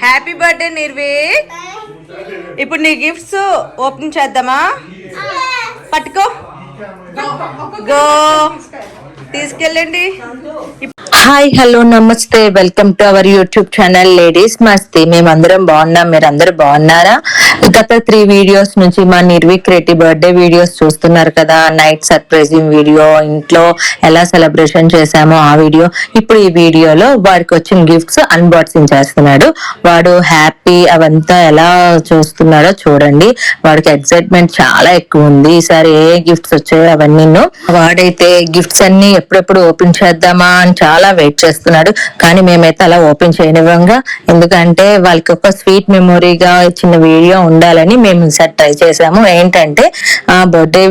Happy birthday నిర్వీక్. ఇప్పుడు నీ gifts open చేద్దామా? పట్టుకో, గో తీసుకెళ్ళండి. హాయ్ హలో నమస్తే, welcome to our YouTube channel ladies మస్తీ. మేమందరం బాగున్నాం, మీరందరూ బాగున్నారా? గత 3 వీడియోస్ నుంచి మా నిర్వీక్ రెడ్డి బర్త్డే వీడియోస్ చూస్తున్నారు కదా. నైట్ సర్ప్రైజింగ్ వీడియో, ఇంట్లో ఎలా సెలబ్రేషన్ చేశామో ఆ వీడియో. ఇప్పుడు ఈ వీడియోలో వాడికి వచ్చిన గిఫ్ట్స్ అన్బాక్సింగ్ చేస్తున్నాడు. వాడు హ్యాపీ అవంతా ఎలా చూస్తున్నాడో చూడండి. వాడికి ఎక్సైట్మెంట్ చాలా ఎక్కువ ఉంది. ఈసారి ఏ గిఫ్ట్స్ వచ్చాయో అవన్నీ. వాడైతే గిఫ్ట్స్ అన్ని ఎప్పుడెప్పుడు ఓపెన్ చేద్దామా అని చాలా వెయిట్ చేస్తున్నాడు. కానీ మేమైతే అలా ఓపెన్ చేయనివ్వంగా, ఎందుకంటే వాళ్ళకి ఒక స్వీట్ మెమొరీగా చిన్న వీడియో ఉండాలని మేము ఈసారి ట్రై చేసాము. ఏంటంటే బర్త్డే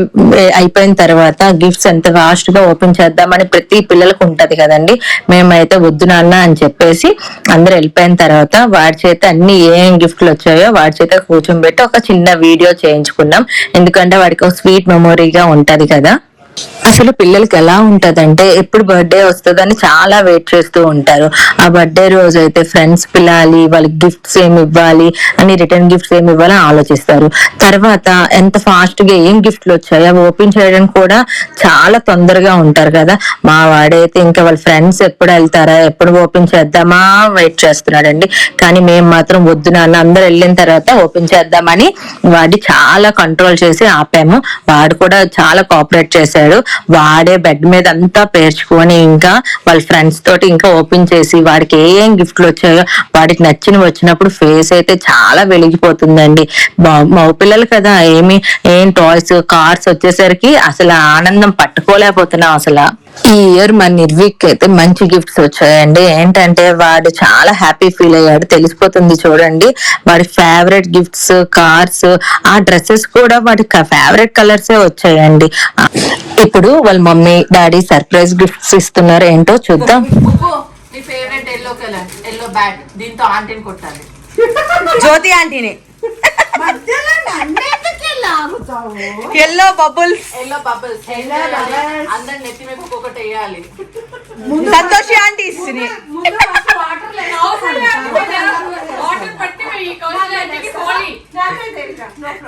అయిపోయిన తర్వాత గిఫ్ట్స్ ఎంత ఫాస్ట్ గా ఓపెన్ చేద్దామని ప్రతి పిల్లలకు ఉంటది కదండి. మేమైతే వద్దు నాన్న అని చెప్పేసి అందరు వెళ్ళిపోయిన తర్వాత వాడి చేత అన్ని ఏం గిఫ్ట్లు వచ్చాయో వాడి చేత కూర్చోబెట్టి ఒక చిన్న వీడియో చేయించుకున్నాం. ఎందుకంటే వాడికి ఒక స్వీట్ మెమొరీగా ఉంటది కదా. అసలు పిల్లలకి ఎలా ఉంటదంటే ఎప్పుడు బర్త్డే వస్తుందని చాలా వెయిట్ చేస్తూ ఉంటారు. ఆ బర్త్డే రోజు అయితే ఫ్రెండ్స్ పిలాలి, వాళ్ళకి గిఫ్ట్స్ ఏమి ఇవ్వాలి అని, రిటర్న్ గిఫ్ట్స్ ఏమి ఇవ్వాలని ఆలోచిస్తారు. తర్వాత ఎంత ఫాస్ట్ గా ఏం గిఫ్ట్లు వచ్చాయి అవి ఓపెన్ చేయడానికి కూడా చాలా తొందరగా ఉంటారు కదా. మా వాడైతే ఇంకా వాళ్ళ ఫ్రెండ్స్ ఎప్పుడు వెళ్తారా, ఎప్పుడు ఓపెన్ చేద్దామా వెయిట్ చేస్తున్నాడండి. కానీ మేము మాత్రం వద్దు నాన్న, అందరు వెళ్ళిన తర్వాత ఓపెన్ చేద్దామని వాడి చాలా కంట్రోల్ చేసి ఆపాము. వాడు కూడా చాలా కోఆపరేట్ చేశాడు. వాడే బెడ్ మీద అంతా పేర్చుకొని ఇంకా వాళ్ళ ఫ్రెండ్స్ తోటి ఇంకా ఓపెన్ చేసి వాడికి ఏం గిఫ్ట్లు వచ్చాయో వాడికి నచ్చినవి వచ్చినప్పుడు ఫేస్ అయితే చాలా వెలిగిపోతుందండి. మగ పిల్లలు కదా, ఏం టాయ్స్ కార్స్ వచ్చేసరికి అసలు ఆనందం పట్టుకోలేకపోతున్నాం అసలు. ఈ ఇయర్ మన నిర్వీక్ అయితే మంచి గిఫ్ట్స్ వచ్చాయండి. ఏంటంటే వాడు చాలా హ్యాపీ ఫీల్ అయ్యాడు, తెలిసిపోతుంది చూడండి. వాడి ఫేవరెట్ గిఫ్ట్స్, కార్స్, ఆ డ్రెస్సెస్ కూడా వాడి ఫేవరెట్ కలర్సే వచ్చాయండి. ఇప్పుడు వాళ్ళ మమ్మీ డాడీ సర్ప్రైజ్ గిఫ్ట్స్ ఇస్తున్నారు, ఏంటో చూద్దాం. జ్యోతి ఆంటీని ఎల్లో బబుల్స్, అందరు నెత్తి మీద ఒక్కొక్కటి వేయాలి. Santoshi aunty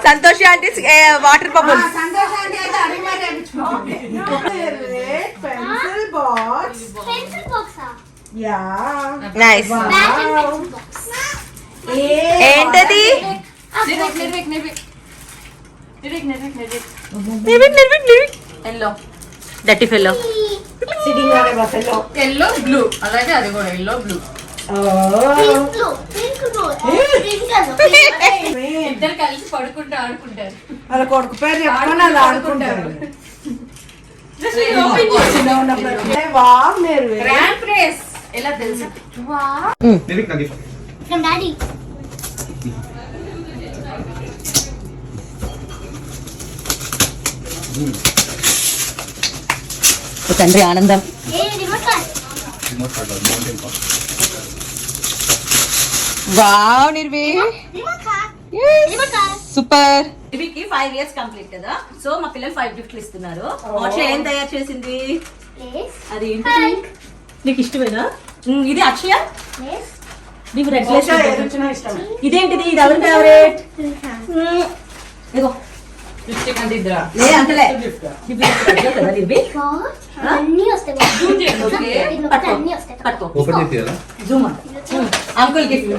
Santoshi aunty water bubbles. Nice. ఏంటది? Yellow dirty fellow, yellow blue, అలాగే అది కూడా ఎల్లో బ్లూ. ఇద్దరు కలిసి పడుకుంటూ ఆడుకుంటారు. అలా కొడుకు పేరు చెప్పుకొని అలా ఆడుకుంటారు. ఎలా తెలుసు? తండ్రి ఆనందం. Wow Nirvi, super. నిర్వికి 5 years కంప్లీట్ కదా. సో మా పిల్లలు 5 గిఫ్ట్లు ఇస్తున్నారు. మోక్ష ఏం తయారు చేసింది? అది నీకు ఇష్టమేనా? ఇది అక్షయ, నీకు రెడ్ ప్లేస్. ఇదేంటిది? ఇది ఎవరి ఫేవరెట్? ఇదిగో అంకుల్ గిఫ్ట్.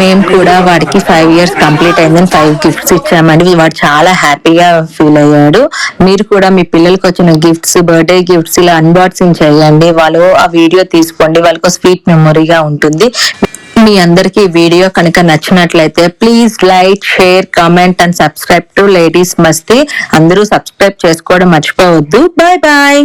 మేము కూడా వాడికి 5 years కంప్లీట్ అయిందని 5 గిఫ్ట్స్ ఇచ్చామండి. వాడు చాలా హ్యాపీగా ఫీల్ అయ్యాడు. మీరు కూడా మీ పిల్లలకి వచ్చిన గిఫ్ట్స్, బర్త్డే గిఫ్ట్స్ ఇలా అన్బాక్సింగ్ చేయండి. వాళ్ళు ఆ వీడియో తీసుకోండి, వాళ్ళకు స్వీట్ మెమొరీగా ఉంటుంది. మీ అందరికి వీడియో కనుక నచ్చినట్లయితే please like, share, comment and subscribe to ladies Masti. అందరూ సబ్స్క్రైబ్ చేసుకోవడం మర్చిపోవద్దు. Bye bye.